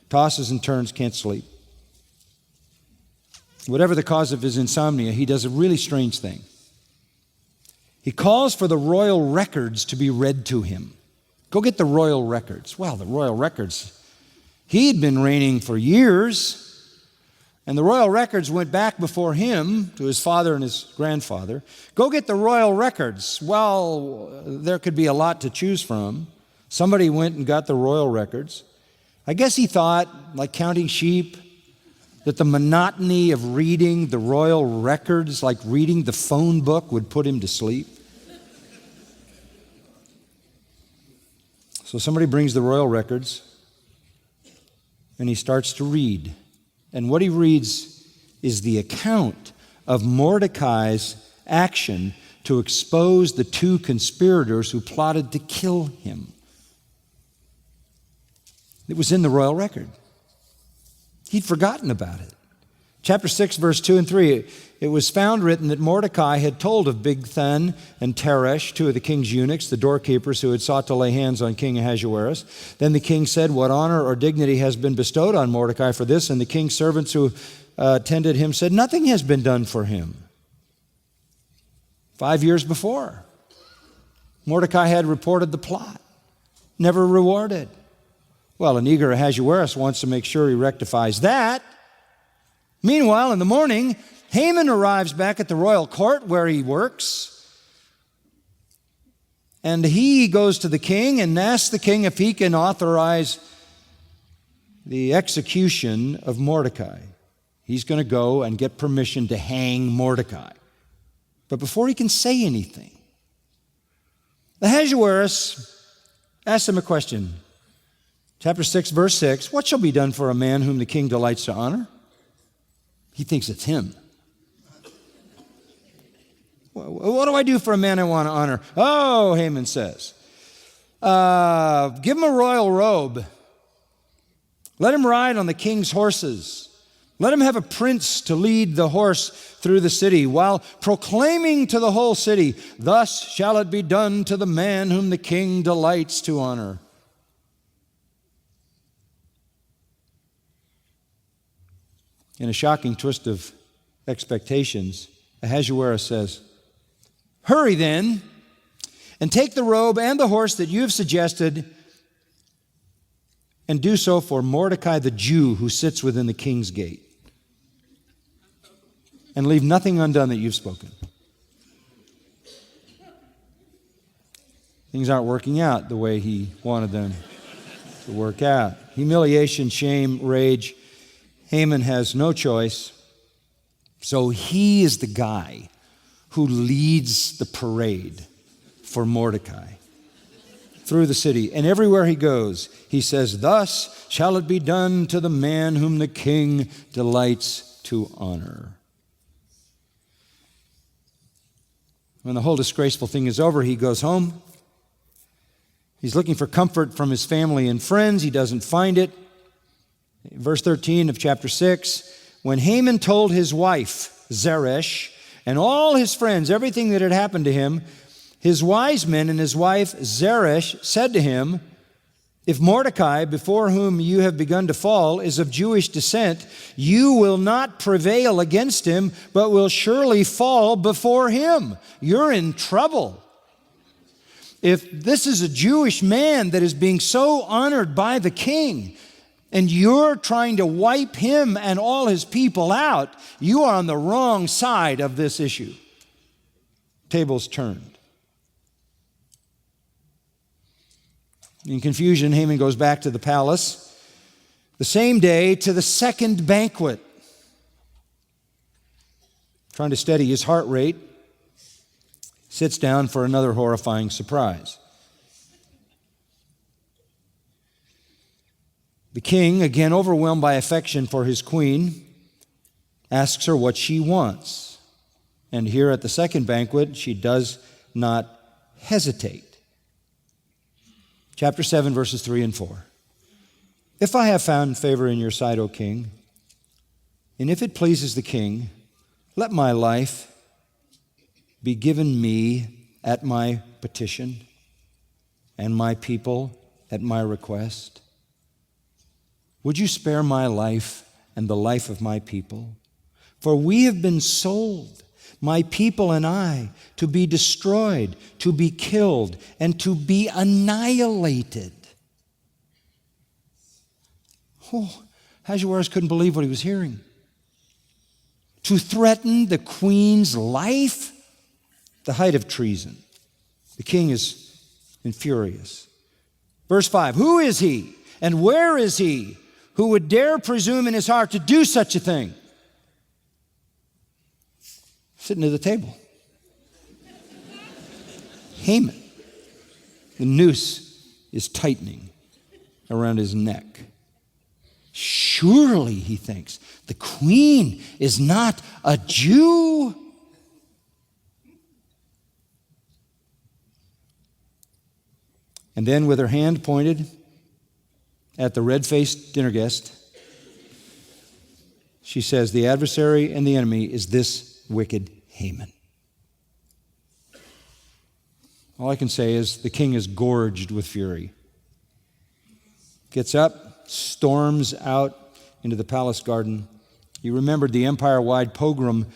tosses and turns, can't sleep. Whatever the cause of his insomnia, he does a really strange thing. He calls for the royal records to be read to him. Go get the royal records. Well, the royal records, he'd been reigning for years, and the royal records went back before him to his father and his grandfather. Go get the royal records. Well, there could be a lot to choose from. Somebody went and got the royal records. I guess he thought, like counting sheep, that the monotony of reading the royal records, like reading the phone book, would put him to sleep. So somebody brings the royal records, and he starts to read. And what he reads is the account of Mordecai's action to expose the two conspirators who plotted to kill him. It was in the royal record. He'd forgotten about it. Chapter 6, verse 2 and 3, it was found written that Mordecai had told of Bigthan and Teresh, two of the king's eunuchs, the doorkeepers who had sought to lay hands on King Ahasuerus. Then the king said, what honor or dignity has been bestowed on Mordecai for this? And the king's servants who attended him said, nothing has been done for him. 5 years before, Mordecai had reported the plot, never rewarded. Well, an eager Ahasuerus wants to make sure he rectifies that. Meanwhile, in the morning, Haman arrives back at the royal court where he works. And he goes to the king and asks the king if he can authorize the execution of Mordecai. He's going to go and get permission to hang Mordecai. But before he can say anything, Ahasuerus asks him a question. Chapter 6, verse 6, what shall be done for a man whom the king delights to honor? He thinks it's him. What do I do for a man I want to honor? Oh, Haman says, give him a royal robe. Let him ride on the king's horses. Let him have a prince to lead the horse through the city while proclaiming to the whole city, thus shall it be done to the man whom the king delights to honor. In a shocking twist of expectations, Ahasuerus says, "Hurry then, and take the robe and the horse that you have suggested, and do so for Mordecai the Jew who sits within the king's gate. And leave nothing undone that you've spoken." Things aren't working out the way he wanted them to work out. Humiliation, shame, rage. Haman has no choice. So he is the guy who leads the parade for Mordecai through the city. And everywhere he goes, he says, "Thus shall it be done to the man whom the king delights to honor." When the whole disgraceful thing is over, he goes home. He's looking for comfort from his family and friends. He doesn't find it. Verse 13 of chapter 6, when Haman told his wife, Zeresh, and all his friends everything that had happened to him, his wise men and his wife Zeresh said to him, "If Mordecai, before whom you have begun to fall, is of Jewish descent, you will not prevail against him, but will surely fall before him." You're in trouble. If this is a Jewish man that is being so honored by the king, and you're trying to wipe him and all his people out, you are on the wrong side of this issue. Tables turned. In confusion, Haman goes back to the palace. The same day to the second banquet. Trying to steady his heart rate, sits down for another horrifying surprise. The king, again overwhelmed by affection for his queen, asks her what she wants. And here at the second banquet, she does not hesitate. Chapter 7, verses 3 and 4. "If I have found favor in your sight, O king, and if it pleases the king, let my life be given me at my petition, and my people at my request. Would you spare my life and the life of my people? For we have been sold, my people and I, to be destroyed, to be killed, and to be annihilated." Oh, Ahasuerus couldn't believe what he was hearing. To threaten the queen's life? The height of treason. The king is furious. Verse 5, "Who is he and where is he who would dare presume in his heart to do such a thing?" Sitting at the table. Haman. The noose is tightening around his neck. Surely, he thinks, the queen is not a Jew. And then, with her hand pointed at the red-faced dinner guest, she says, "The adversary and the enemy is this wicked Haman." All I can say is the king is gorged with fury. Gets up, storms out into the palace garden. He remembered the empire-wide pogrom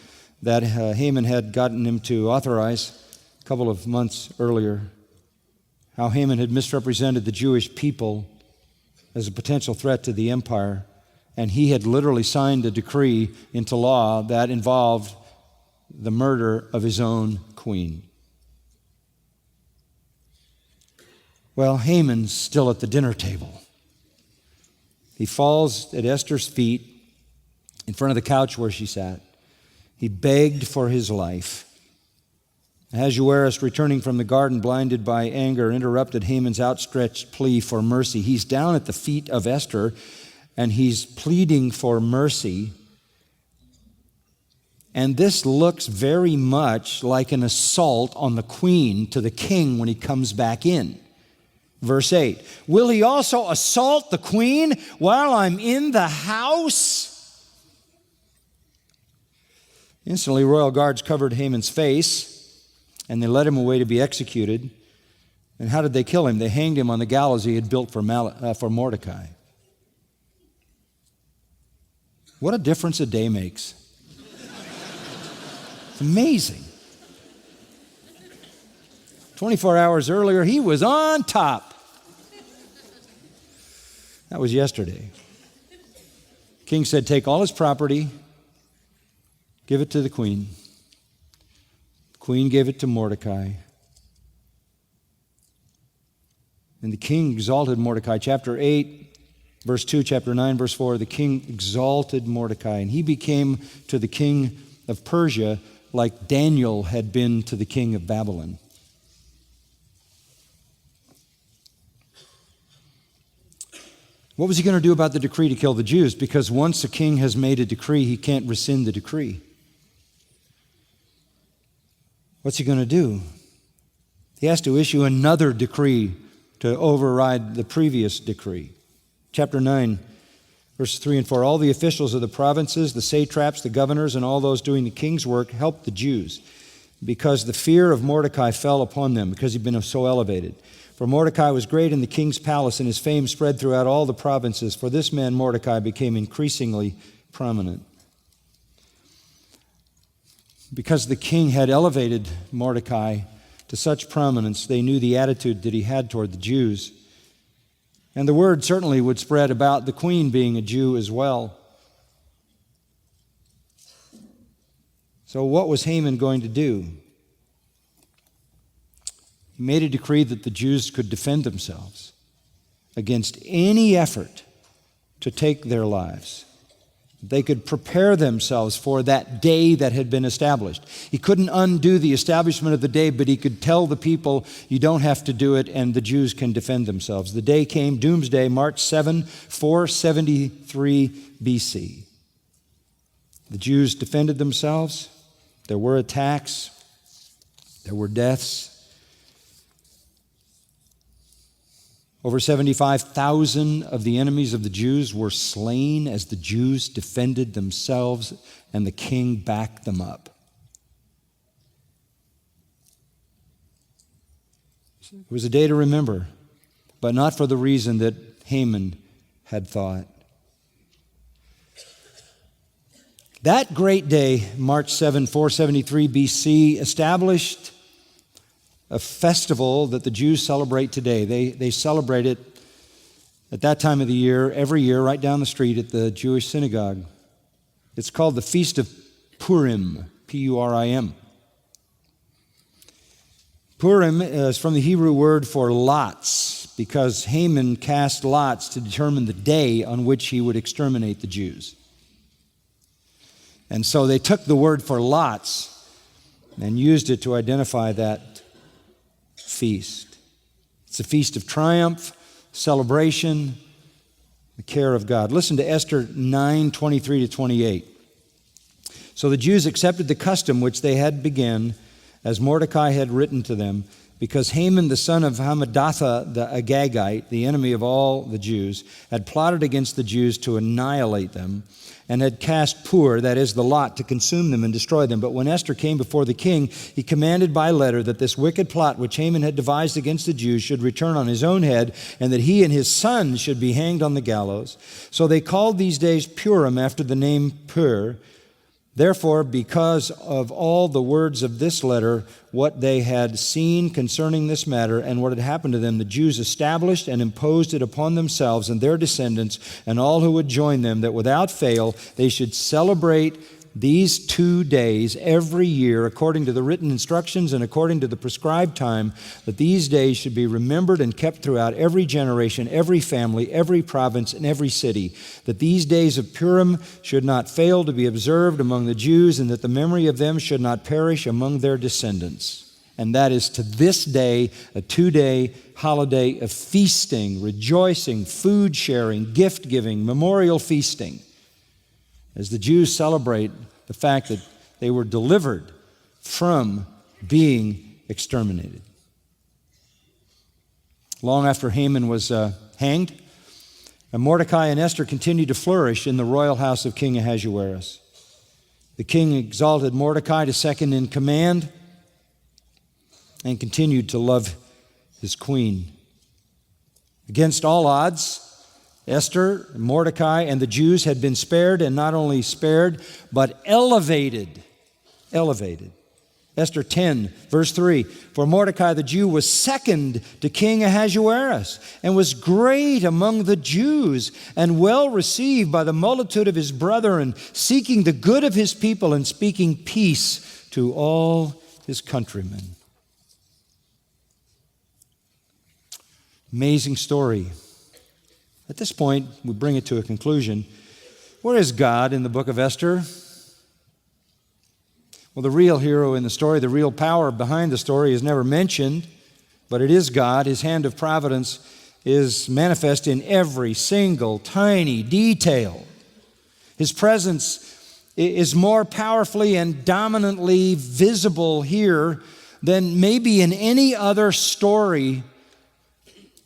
that Haman had gotten him to authorize a couple of months earlier. How Haman had misrepresented the Jewish people as a potential threat to the empire, and he had literally signed a decree into law that involved the murder of his own queen. Well, Haman's still at the dinner table. He falls at Esther's feet in front of the couch where she sat. He begged for his life. Ahasuerus, returning from the garden, blinded by anger, interrupted Haman's outstretched plea for mercy. He's down at the feet of Esther, and he's pleading for mercy. And this looks very much like an assault on the queen to the king when he comes back in. Verse 8, "Will he also assault the queen while I'm in the house?" Instantly, royal guards covered Haman's face, and they led him away to be executed. And how did they kill him? They hanged him on the gallows he had built for Mordecai. What a difference a day makes. It's amazing. 24 hours earlier, he was on top. That was yesterday. King said, take all his property, give it to the queen. The queen gave it to Mordecai. And the king exalted Mordecai. Chapter 8, verse 2, chapter 9, verse 4, the king exalted Mordecai. And he became to the king of Persia like Daniel had been to the king of Babylon. What was he going to do about the decree to kill the Jews? Because once a king has made a decree, he can't rescind the decree. What's he going to do? He has to issue another decree to override the previous decree. Chapter 9, verses 3 and 4, all the officials of the provinces, the satraps, the governors, and all those doing the king's work helped the Jews because the fear of Mordecai fell upon them because he'd been so elevated. For Mordecai was great in the king's palace, and his fame spread throughout all the provinces. For this man, Mordecai, became increasingly prominent. Because the king had elevated Mordecai to such prominence, they knew the attitude that he had toward the Jews. And the word certainly would spread about the queen being a Jew as well. So what was Haman going to do? He made a decree that the Jews could defend themselves against any effort to take their lives. They could prepare themselves for that day that had been established. He couldn't undo the establishment of the day, but he could tell the people, you don't have to do it, and the Jews can defend themselves. The day came, doomsday, March 7, 473 BC. The Jews defended themselves. There were attacks. There were deaths. Over 75,000 of the enemies of the Jews were slain as the Jews defended themselves, and the king backed them up. It was a day to remember, but not for the reason that Haman had thought. That great day, March 7, 473 BC, established a festival that the Jews celebrate today. They celebrate it at that time of the year, every year, right down the street at the Jewish synagogue. It's called the Feast of Purim, P-U-R-I-M. Purim is from the Hebrew word for lots, because Haman cast lots to determine the day on which he would exterminate the Jews. And so they took the word for lots and used it to identify that feast. It's a feast of triumph, celebration, the care of God. Listen to Esther 9, 23 to 28. So the Jews accepted the custom which they had begun, as Mordecai had written to them, because Haman the son of Hammedatha the Agagite, the enemy of all the Jews, had plotted against the Jews to annihilate them, and had cast pur, that is, the lot, to consume them and destroy them. But when Esther came before the king, he commanded by letter that this wicked plot which Haman had devised against the Jews should return on his own head, and that he and his sons should be hanged on the gallows. So they called these days Purim after the name Pur. Therefore, because of all the words of this letter, what they had seen concerning this matter and what had happened to them, the Jews established and imposed it upon themselves and their descendants and all who would join them, that without fail they should celebrate these 2 days every year according to the written instructions and according to the prescribed time, that these days should be remembered and kept throughout every generation, every family, every province, and every city, that these days of Purim should not fail to be observed among the Jews, and that the memory of them should not perish among their descendants. And that is to this day a 2-day holiday of feasting, rejoicing, food sharing, gift giving, memorial feasting, as the Jews celebrate the fact that they were delivered from being exterminated. Long after Haman was hanged, Mordecai and Esther continued to flourish in the royal house of King Ahasuerus. The king exalted Mordecai to second in command and continued to love his queen. Against all odds, Esther, Mordecai, and the Jews had been spared, and not only spared, but elevated. Elevated. Esther 10, verse 3, for Mordecai the Jew was second to King Ahasuerus, and was great among the Jews, and well received by the multitude of his brethren, seeking the good of his people and speaking peace to all his countrymen. Amazing story. At this point, we bring it to a conclusion. Where is God in the book of Esther? Well, the real hero in the story, the real power behind the story is never mentioned, but it is God. His hand of providence is manifest in every single tiny detail. His presence is more powerfully and dominantly visible here than maybe in any other story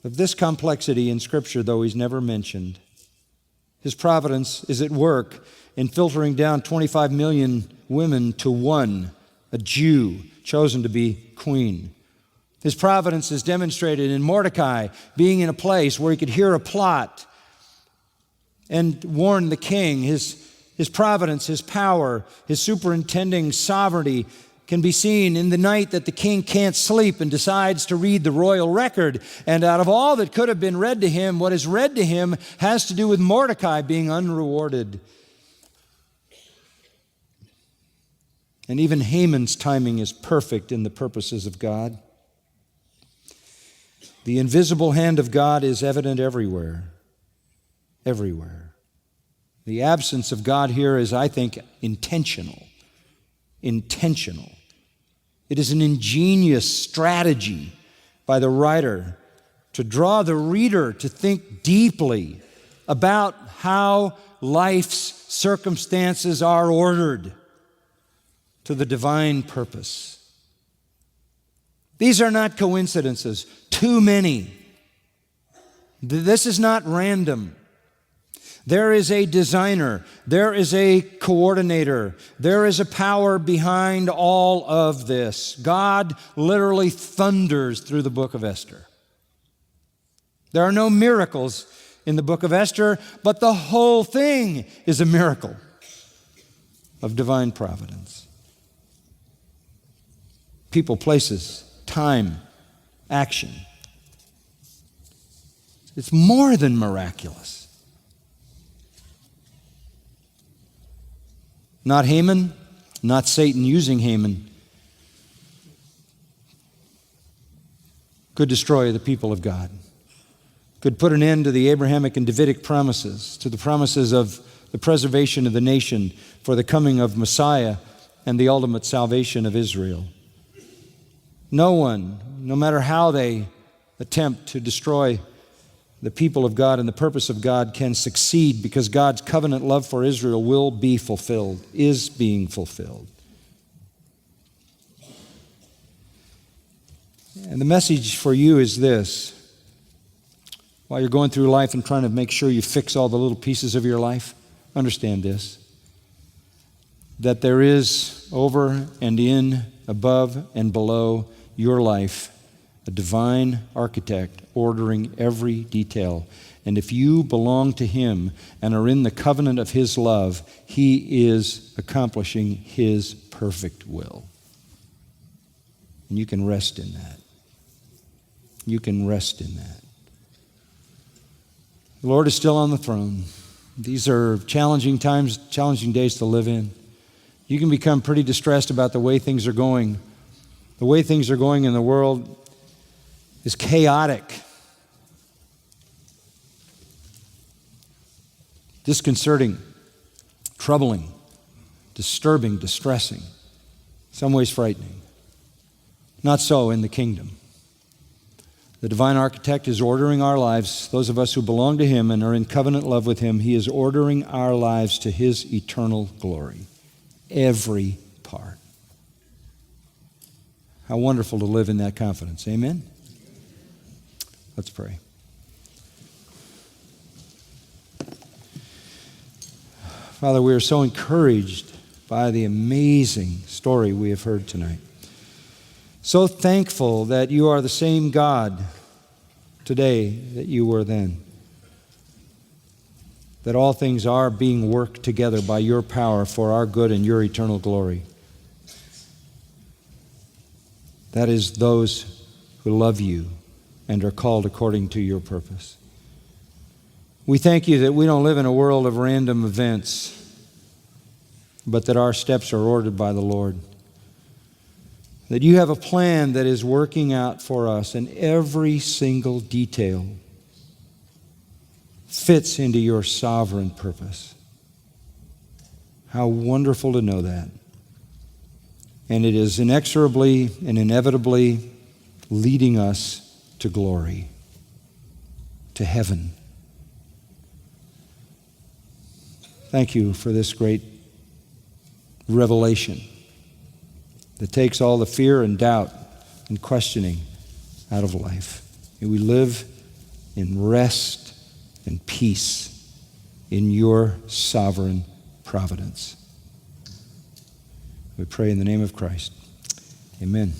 of this complexity in Scripture, though he's never mentioned. His providence is at work in filtering down 25 million women to one, a Jew chosen to be queen. His providence is demonstrated in Mordecai being in a place where he could hear a plot and warn the king. His providence, his power, his superintending sovereignty can be seen in the night that the king can't sleep and decides to read the royal record. And out of all that could have been read to him, what is read to him has to do with Mordecai being unrewarded. And even Haman's timing is perfect in the purposes of God. The invisible hand of God is evident everywhere. Everywhere. The absence of God here is, I think, intentional. Intentional. It is an ingenious strategy by the writer to draw the reader to think deeply about how life's circumstances are ordered to the divine purpose. These are not coincidences, too many. This is not random. There is a designer, there is a coordinator, there is a power behind all of this. God literally thunders through the book of Esther. There are no miracles in the book of Esther, but the whole thing is a miracle of divine providence. People, places, time, action. It's more than miraculous. Not Haman, not Satan using Haman, could destroy the people of God, could put an end to the Abrahamic and Davidic promises, to the promises of the preservation of the nation for the coming of Messiah and the ultimate salvation of Israel. No one, no matter how they attempt to destroy the people of God and the purpose of God, can succeed, because God's covenant love for Israel will be fulfilled, is being fulfilled. And the message for you is this. While you're going through life and trying to make sure you fix all the little pieces of your life, understand this, that there is over and in, above and below your life, a divine architect ordering every detail. And if you belong to Him and are in the covenant of His love, He is accomplishing His perfect will. And you can rest in that. You can rest in that. The Lord is still on the throne. These are challenging times, challenging days to live in. You can become pretty distressed about the way things are going. The way things are going in the world is chaotic, disconcerting, troubling, disturbing, distressing, some ways frightening. Not so in the kingdom. The divine architect is ordering our lives, those of us who belong to Him and are in covenant love with Him. He is ordering our lives to His eternal glory. Every part. How wonderful to live in that confidence. Amen? Let's pray. Father, we are so encouraged by the amazing story we have heard tonight. So thankful that You are the same God today that You were then. that all things are being worked together by your power for our good and your eternal glory. That is those who love you and are called according to your purpose. We thank you that we don't live in a world of random events, but that our steps are ordered by the Lord. That you have a plan that is working out for us, and every single detail fits into your sovereign purpose. How wonderful to know that. And it is inexorably and inevitably leading us to glory, to heaven. Thank you for this great revelation that takes all the fear and doubt and questioning out of life. May we live in rest and peace in your sovereign providence. We pray in the name of Christ. Amen.